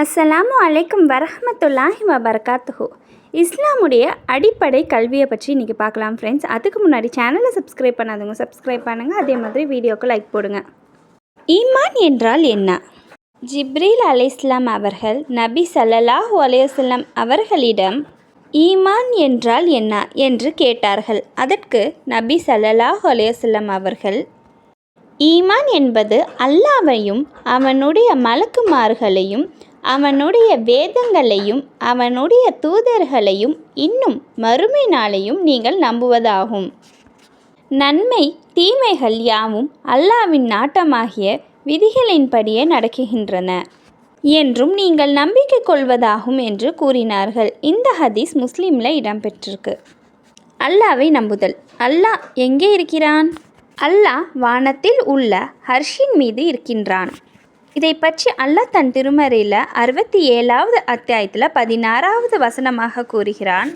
அஸ்ஸலாமு அலைக்கும் வரஹ்மத்துல்லாஹி வபரகாத்துஹு. இஸ்லாமுடைய அடிப்படை கல்வியை பற்றி இன்றைக்கி பார்க்கலாம் ஃப்ரெண்ட்ஸ். அதுக்கு முன்னாடி சேனலை சப்ஸ்கிரைப் பண்ணாதவங்க சப்ஸ்கிரைப் பண்ணுங்கள். அதே மாதிரி வீடியோக்கு லைக் போடுங்க. ஈமான் என்றால் என்ன? ஜிப்ரீல் அலைஹிஸ்ஸலாம் அவர்கள் நபி ஸல்லல்லாஹு அலைஹி வஸல்லம் அவர்களிடம் ஈமான் என்றால் என்ன என்று கேட்டார்கள். அதற்கு நபி ஸல்லல்லாஹு அலைஹி வஸல்லம் அவர்கள், ஈமான் என்பது அல்லாஹ்வையும் அவனுடைய மலக்குமார்களையும் அவனுடைய வேதங்களையும் அவனுடைய தூதர்களையும் இன்னும் மறுமை நாளையும் நீங்கள் நம்புவதாகும். நன்மை தீமைகள் யாவும் அல்லாஹ்வின் நாட்டமாகிய விதிகளின்படியே நடக்கின்றன என்றும் நீங்கள் நம்பிக்கை கொள்வதாகும் என்று கூறினார்கள். இந்த ஹதீஸ் முஸ்லீமில் இடம்பெற்றிருக்கு. அல்லாஹ்வை நம்புதல். அல்லாஹ் எங்கே இருக்கிறான்? அல்லாஹ் வானத்தில் உள்ள அர்ஷின் மீது இருக்கின்றான். இதை பற்றி அல்லாஹ் தன் திருமறையில் 67வது அத்தியாயத்தில் 16வது வசனமாக கூறுகிறான்,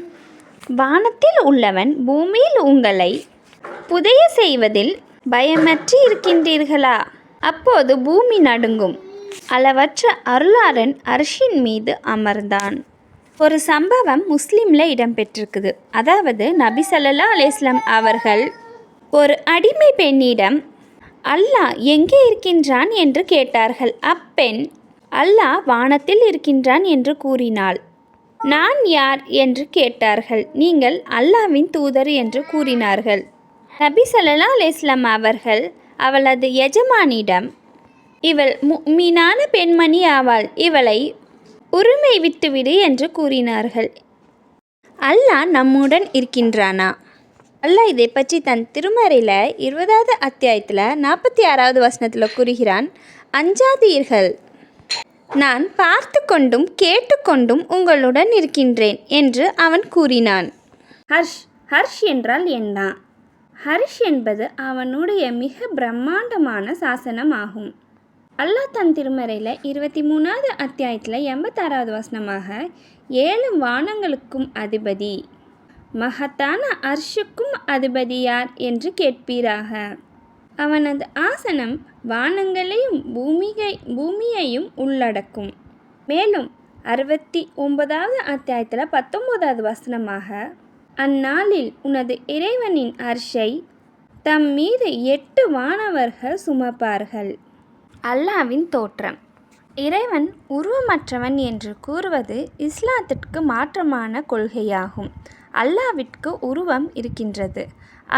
வானத்தில் உள்ளவன் பூமியில் உங்களை புதைய செய்வதில் பயமற்றி இருக்கின்றீர்களா? அப்போது பூமி நடுங்கும். அளவற்ற அருளாளன் அர்ஷின் மீது அமர்ந்தான். ஒரு சம்பவம் முஸ்லீமில் இடம்பெற்றிருக்குது. அதாவது நபி ஸல்லல்லாஹு அலைஹி வஸல்லம் அவர்கள் ஒரு அடிமை பெண்ணிடம் அல்லாஹ் எங்கே இருக்கின்றான் என்று கேட்டார்கள். அப்பெண் அல்லாஹ் வானத்தில் இருக்கின்றான் என்று கூறினாள். நான் யார் என்று கேட்டார்கள். நீங்கள் அல்லாஹ்வின் தூதர் என்று கூறினார்கள். நபி ஸல்லல்லாஹு அலைஹி வஸல்லம் அவர்கள் அவளது எஜமானிடம், இவள் முஃமினான பெண்மணி ஆவாள், இவளை உரிமை விட்டுவிடு என்று கூறினார்கள். அல்லாஹ் நம்முடன் இருக்கின்றானா? அல்லாஹ் இதை பற்றி தன் திருமறையில் 20வது அத்தியாயத்தில் 46வது வசனத்தில் கூறுகிறான், அஞ்சாதீர்கள், நான் பார்த்து கொண்டும் கேட்டுக்கொண்டும் உங்களுடன் இருக்கின்றேன் என்று அவன் கூறினான். ஹர்ஷ் என்றால் என்ன? ஹர்ஷ் என்பது அவனுடைய மிக பிரம்மாண்டமான சாசனம் ஆகும். அல்லாஹ் தன் திருமறையில் 23வது அத்தியாயத்தில் 86வது வசனமாக, 7 வானங்களுக்கும் அதிபதி, மகத்தான அர்ஷுக்கும் அதிபதி யார் என்று கேட்பீராக. அவனது ஆசனம் வானங்களையும் பூமியையும் உள்ளடக்கும். மேலும் 69வது அத்தியாயத்தில் 19வது வசனமாக, அந்நாளில் உனது இறைவனின் அர்ஷை தம் மீது 8 வானவர்கள் சுமப்பார்கள். அல்லாஹ்வின் தோற்றம். இறைவன் உருவமற்றவன் என்று கூறுவது இஸ்லாத்திற்கு மாற்றமான கொள்கையாகும். அல்லாஹ்விற்கு உருவம் இருக்கின்றது.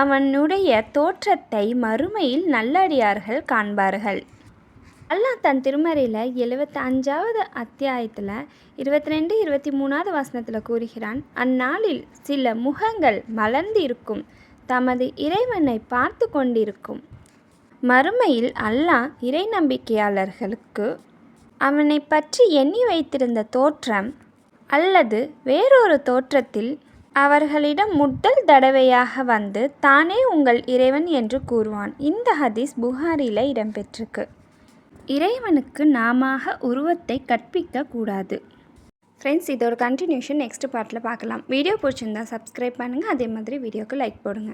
அவனுடைய தோற்றத்தை மறுமையில் நல்லடியார்கள் காண்பார்கள். அல்லாஹ் தன் திருமறையில் 75வது அத்தியாயத்தில் 22, 23வது வசனத்தில் கூறுகிறான், அந்நாளில் சில முகங்கள் மலர்ந்து இருக்கும், தமது இறைவனை பார்த்து கொண்டிருக்கும். மறுமையில் அல்லாஹ் இறை நம்பிக்கையாளர்களுக்கு அவனை பற்றி எண்ணி வைத்திருந்த தோற்றம் அல்லது வேறொரு தோற்றத்தில் அவர்களிடம் முதல் தடவையாக வந்து தானே உங்கள் இறைவன் என்று கூறுவான். இந்த ஹதீஸ் புகாரியில் இடம்பெற்றிருக்கு. இறைவனுக்கு நாம உருவத்தை கற்பிக்க கூடாது. ஃப்ரெண்ட்ஸ், இதோட கண்டினியூஷன் நெக்ஸ்ட் பார்ட்டில் பார்க்கலாம். வீடியோ பிடிச்சிருந்தா சப்ஸ்கிரைப் பண்ணுங்கள். அதே மாதிரி வீடியோக்கு லைக் போடுங்க.